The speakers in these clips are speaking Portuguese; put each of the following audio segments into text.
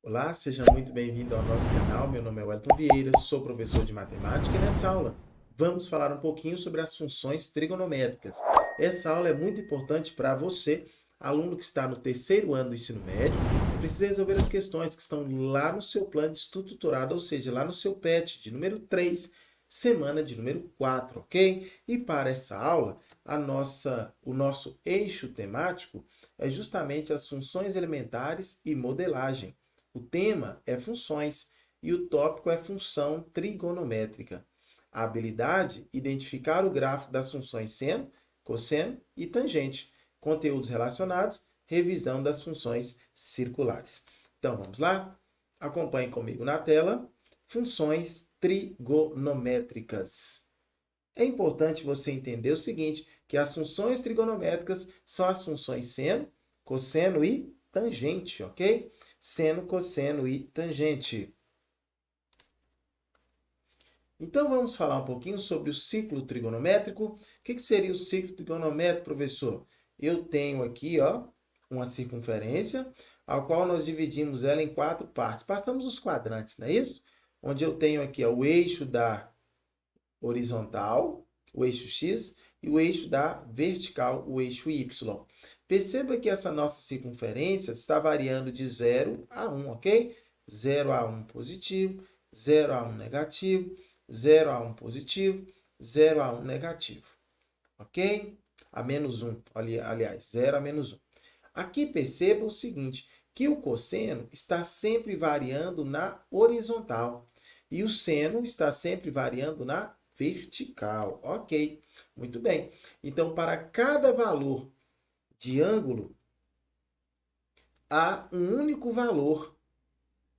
Olá, seja muito bem-vindo ao nosso canal. Meu nome é Wellington Vieira, sou professor de matemática e nessa aula vamos falar um pouquinho sobre as funções trigonométricas. Essa aula é muito importante para você, aluno que está no terceiro ano do ensino médio, e precisa resolver as questões que estão lá no seu plano de estudo tutorado, ou seja, lá no seu PET de número 3, semana de número 4, ok? E para essa aula, o nosso eixo temático é justamente as funções elementares e modelagem. O tema é funções e o tópico é função trigonométrica. A habilidade, identificar o gráfico das funções seno, cosseno e tangente. Conteúdos relacionados, revisão das funções circulares. Então vamos lá? Acompanhe comigo na tela. Funções trigonométricas. É importante você entender o seguinte, que as funções trigonométricas são as funções seno, cosseno e tangente, ok? Seno, cosseno e tangente. Então vamos falar um pouquinho sobre o ciclo trigonométrico. O que seria o ciclo trigonométrico, professor? Eu tenho aqui, ó, uma circunferência, a qual nós dividimos ela em 4 partes. Passamos os quadrantes, não é isso? Onde eu tenho aqui, ó, o eixo da horizontal, o eixo X, e o eixo da vertical, o eixo Y. Perceba que essa nossa circunferência está variando de 0 a 1, ok? 0 a 1 positivo, 0 a 1 negativo, 0 a 1 positivo, 0 a 1 negativo, ok? A menos 1, aliás, 0 a menos 1. Aqui perceba o seguinte, que o cosseno está sempre variando na horizontal e o seno está sempre variando na vertical. Ok, muito bem. Então, para cada valor de ângulo, há um único valor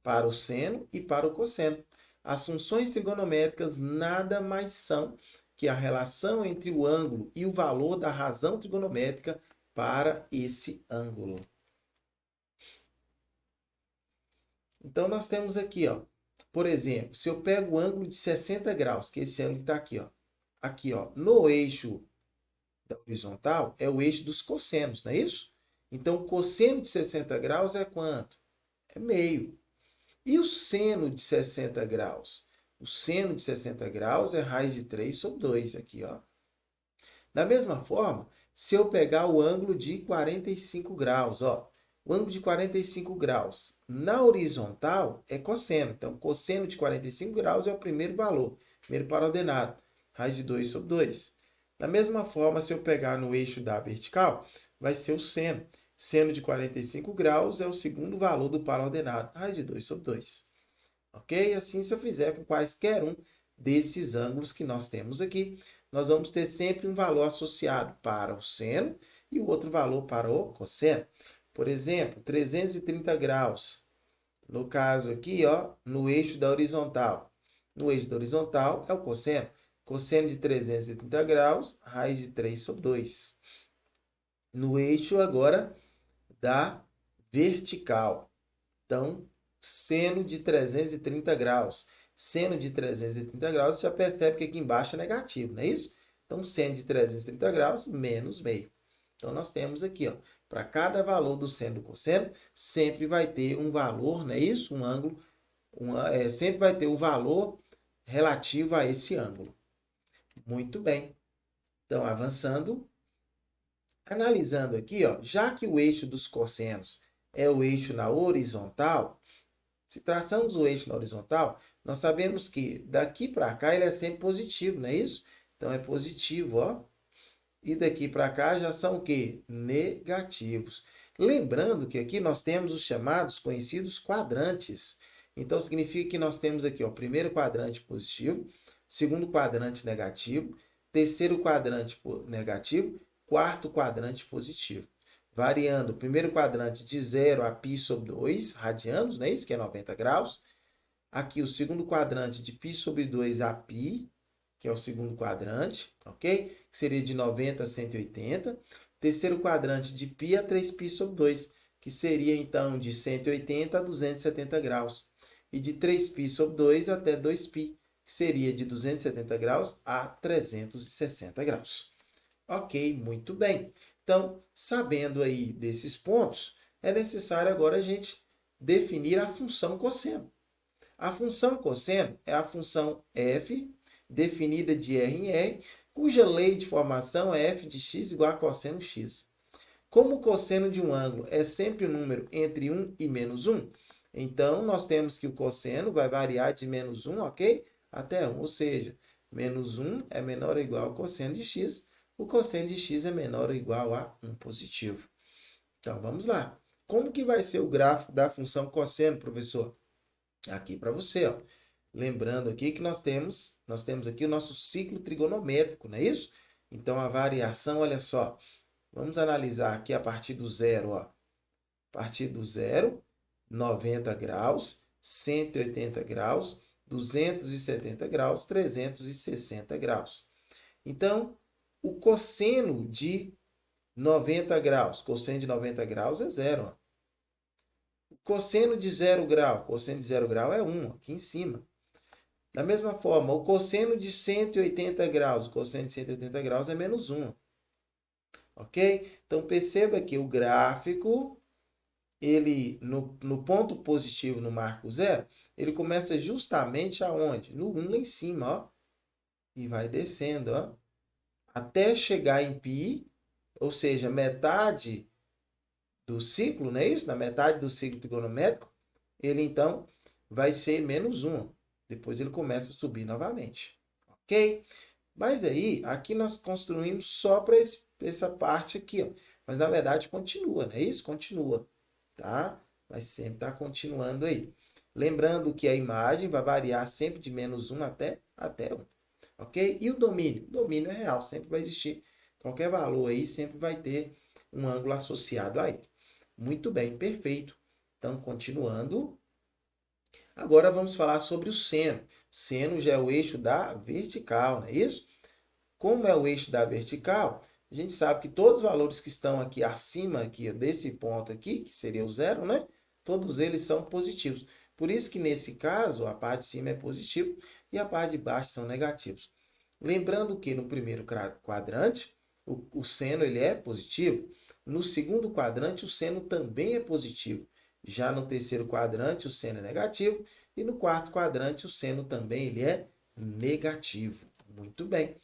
para o seno e para o cosseno. As funções trigonométricas nada mais são que a relação entre o ângulo e o valor da razão trigonométrica para esse ângulo. Então, nós temos aqui, ó, por exemplo, se eu pego o ângulo de 60 graus, que é esse ângulo que está aqui, ó, no eixo da horizontal, é o eixo dos cossenos, não é isso? Então, o cosseno de 60 graus é quanto? É meio. E o seno de 60 graus? O seno de 60 graus é raiz de 3 sobre 2, aqui, ó. Da mesma forma, se eu pegar o ângulo de 45 graus, ó, o ângulo de 45 graus na horizontal é cosseno. Então, cosseno de 45 graus é o primeiro valor, primeiro paraordenado, raiz de 2 sobre 2. Da mesma forma, se eu pegar no eixo da vertical, vai ser o seno. Seno de 45 graus é o segundo valor do paraordenado, raiz de 2 sobre 2. Ok? Assim, se eu fizer com quaisquer um desses ângulos que nós temos aqui, nós vamos ter sempre um valor associado para o seno e o outro valor para o cosseno. Por exemplo, 330 graus. No caso aqui, ó, no eixo da horizontal. No eixo da horizontal é o cosseno. Cosseno de 330 graus, raiz de 3 sobre 2. No eixo agora da vertical. Então, seno de 330 graus. Seno de 330 graus, você já percebe que aqui embaixo é negativo, não é isso? Então, seno de 330 graus menos meio. Então, nós temos aqui, ó, para cada valor do seno e do cosseno, sempre vai ter um valor, não é isso? Um ângulo, sempre vai ter o valor relativo a esse ângulo. Muito bem. Então, avançando, analisando aqui, ó, já que o eixo dos cossenos é o eixo na horizontal, se traçamos o eixo na horizontal, nós sabemos que daqui para cá ele é sempre positivo, não é isso? Então é positivo, ó. E daqui para cá já são o quê? Negativos. Lembrando que aqui nós temos os chamados conhecidos quadrantes. Então significa que nós temos aqui, ó, primeiro quadrante positivo, segundo quadrante negativo, terceiro quadrante negativo, quarto quadrante positivo. Variando o primeiro quadrante de 0 a π sobre 2 radianos, não é isso? Que é 90 graus. Aqui o segundo quadrante de π sobre 2 a π, que é o segundo quadrante, ok? Que seria de 90 a 180. Terceiro quadrante de π a 3π sobre 2, que seria então de 180 a 270 graus. E de 3π sobre 2 até 2π, que seria de 270 graus a 360 graus. Ok, muito bem. Então, sabendo aí desses pontos, é necessário agora a gente definir a função cosseno. A função cosseno é a função f, definida de R em R, cuja lei de formação é f de x igual a cosseno x. Como o cosseno de um ângulo é sempre um número entre 1 e menos 1, então nós temos que o cosseno vai variar de menos 1, ok? Até 1, ou seja, menos 1 é menor ou igual ao cosseno de x, o cosseno de x é menor ou igual a 1 positivo. Então, vamos lá. Como que vai ser o gráfico da função cosseno, professor? Aqui para você, ó. Lembrando aqui que nós temos aqui o nosso ciclo trigonométrico, não é isso? Então, a variação, olha só, vamos analisar aqui a partir do zero, ó. A partir do zero, 90 graus, 180 graus, 270 graus, 360 graus. Então, o cosseno de 90 graus, cosseno de 90 graus é zero. Ó. O cosseno de 0 grau, cosseno de 0 grau é 1, aqui em cima. Da mesma forma, o cosseno de 180 graus, o cosseno de 180 graus é menos 1. Ok? Então, perceba que o gráfico, ele no ponto positivo, no marco zero, ele começa justamente aonde? No 1 lá em cima, ó. E vai descendo, ó. Até chegar em π, ou seja, metade do ciclo, não é isso? Na metade do ciclo trigonométrico, ele então vai ser menos 1. Depois ele começa a subir novamente. Ok? Mas aí, aqui nós construímos só para essa parte aqui, ó. Mas na verdade continua, não é isso? Continua, tá? Mas sempre está continuando aí. Lembrando que a imagem vai variar sempre de menos 1 até 1. Ok? E o domínio? O domínio é real, sempre vai existir. Qualquer valor aí sempre vai ter um ângulo associado a ele. Muito bem, perfeito. Então, continuando. Agora vamos falar sobre o seno. Seno já é o eixo da vertical, não é isso? Como é o eixo da vertical, a gente sabe que todos os valores que estão aqui acima aqui, desse ponto aqui, que seria o zero, né? Todos eles são positivos. Por isso que nesse caso, a parte de cima é positiva e a parte de baixo são negativos. Lembrando que no primeiro quadrante, o seno ele é positivo. No segundo quadrante, o seno também é positivo. Já no terceiro quadrante, o seno é negativo. E no quarto quadrante, o seno também ele é negativo. Muito bem.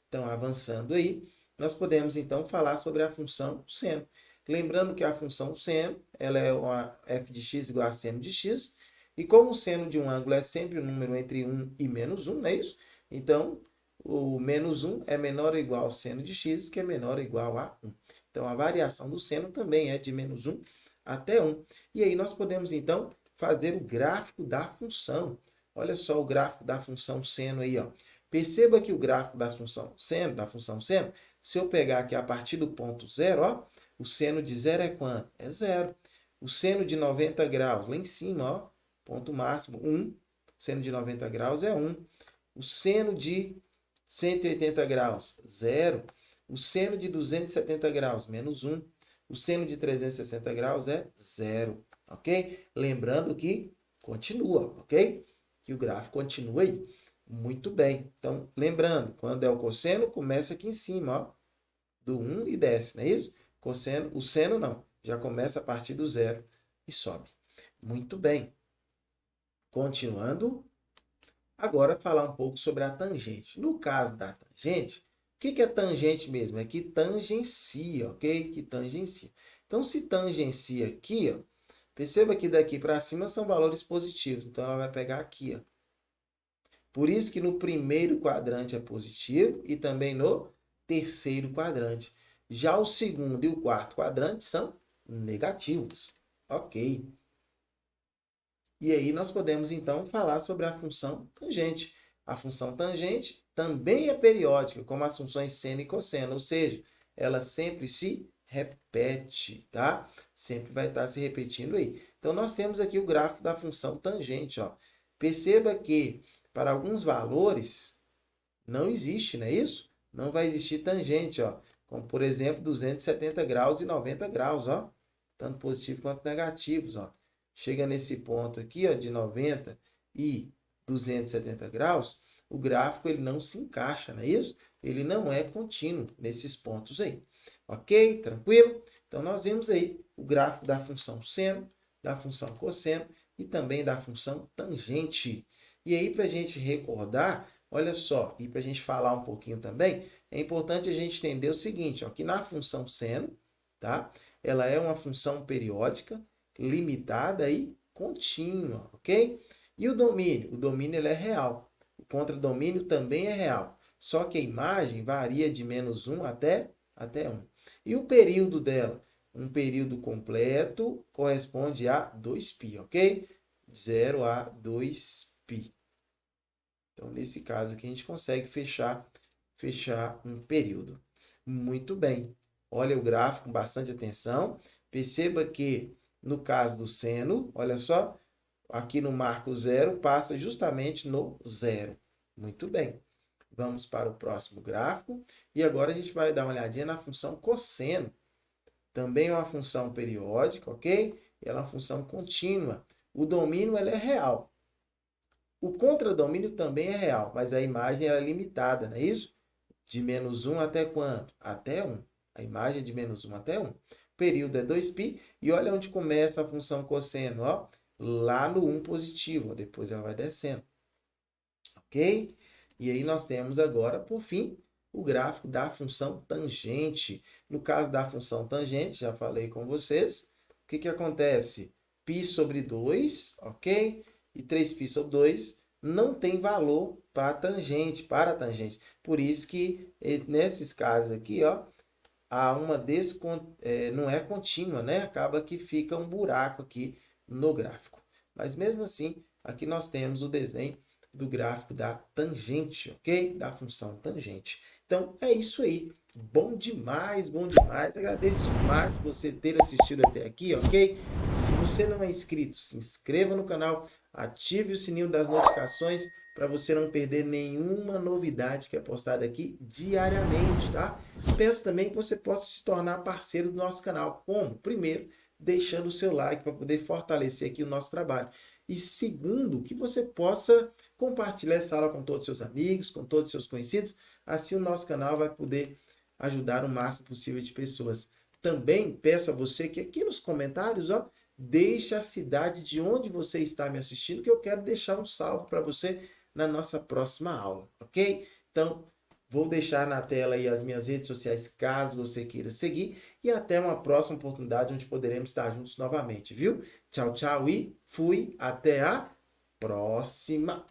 Então, avançando aí, nós podemos então falar sobre a função seno. Lembrando que a função seno ela é uma f de x igual a seno de x. E como o seno de um ângulo é sempre um número entre 1 e menos 1, não é isso? Então, o menos 1 é menor ou igual ao seno de x, que é menor ou igual a 1. Então, a variação do seno também é de menos 1 até 1. E aí nós podemos, então, fazer o gráfico da função. Olha só o gráfico da função seno aí, ó. Perceba que o gráfico da função seno, se eu pegar aqui a partir do ponto zero, ó, o seno de zero é quanto? É zero. O seno de 90 graus, lá em cima, ó, ponto máximo, 1. O seno de 90 graus é 1. O seno de 180 graus, 0. O seno de 270 graus, menos 1. O seno de 360 graus é 0, ok? Lembrando que continua, ok? Que o gráfico continua aí. Muito bem. Então, lembrando, quando é o cosseno, começa aqui em cima, ó, do 1 e desce, não é isso? Cosseno, o seno não, já começa a partir do 0 e sobe. Muito bem. Continuando, agora falar um pouco sobre a tangente. No caso da tangente, o que é tangente mesmo? É que tangencia, ok? Que tangencia. Então, se tangencia aqui, ó, perceba que daqui para cima são valores positivos. Então, ela vai pegar aqui, ó. Por isso que no primeiro quadrante é positivo e também no terceiro quadrante. Já o segundo e o quarto quadrante são negativos. Ok. E aí nós podemos, então, falar sobre a função tangente. A função tangente também é periódica, como as funções seno e cosseno, ou seja, ela sempre se repete, tá? Sempre vai estar se repetindo aí. Então, nós temos aqui o gráfico da função tangente, ó. Perceba que, para alguns valores, não existe, não é isso? Não vai existir tangente, ó. Como, por exemplo, 270 graus e 90 graus, ó. Tanto positivo quanto negativos, ó. Chega nesse ponto aqui, ó, de 90 e 270 graus, o gráfico ele não se encaixa, não é isso? Ele não é contínuo nesses pontos aí. Ok? Tranquilo? Então, nós vimos aí o gráfico da função seno, da função cosseno e também da função tangente. E aí, para a gente recordar, olha só, e para a gente falar um pouquinho também, é importante a gente entender o seguinte, ó, que na função seno, tá? Ela é uma função periódica, limitada e contínua, ok? E o domínio? O domínio ele é real. O contradomínio também é real. Só que a imagem varia de -1 até 1. E o período dela? Um período completo corresponde a 2π, ok? 0 a 2π. Então, nesse caso aqui, a gente consegue fechar um período. Muito bem. Olha o gráfico com bastante atenção. Perceba que, no caso do seno, olha só, aqui no marco 0, passa justamente no 0. Muito bem. Vamos para o próximo gráfico. E agora a gente vai dar uma olhadinha na função cosseno. Também é uma função periódica, ok? Ela é uma função contínua. O domínio ela é real. O contradomínio também é real, mas a imagem é limitada, não é isso? De -1 até quanto? Até 1. A imagem é de -1 até 1. O período é 2π. E olha onde começa a função cosseno, ó. Lá no 1 positivo. Depois ela vai descendo. Ok? E aí nós temos agora, por fim, o gráfico da função tangente. No caso da função tangente, já falei com vocês, o que acontece? Π sobre 2, ok? E 3π sobre 2 não tem valor para a tangente. Por isso que, nesses casos aqui, ó, há uma não é contínua, né? Acaba que fica um buraco aqui no gráfico. Mas mesmo assim, aqui nós temos o desenho do gráfico da tangente, ok? Da função tangente. Então, é isso aí. Bom demais, bom demais. Agradeço demais por você ter assistido até aqui, ok? Se você não é inscrito, se inscreva no canal, ative o sininho das notificações para você não perder nenhuma novidade que é postada aqui diariamente, tá? Peço também que você possa se tornar parceiro do nosso canal. Como? Primeiro, deixando o seu like para poder fortalecer aqui o nosso trabalho. E segundo, que você possa compartilhar essa aula com todos os seus amigos, com todos os seus conhecidos. Assim o nosso canal vai poder ajudar o máximo possível de pessoas. Também peço a você que aqui nos comentários, ó, deixe a cidade de onde você está me assistindo, que eu quero deixar um salve para você na nossa próxima aula, ok? Então, vou deixar na tela aí as minhas redes sociais, caso você queira seguir. E até uma próxima oportunidade, onde poderemos estar juntos novamente, viu? Tchau, tchau e fui. Até a próxima!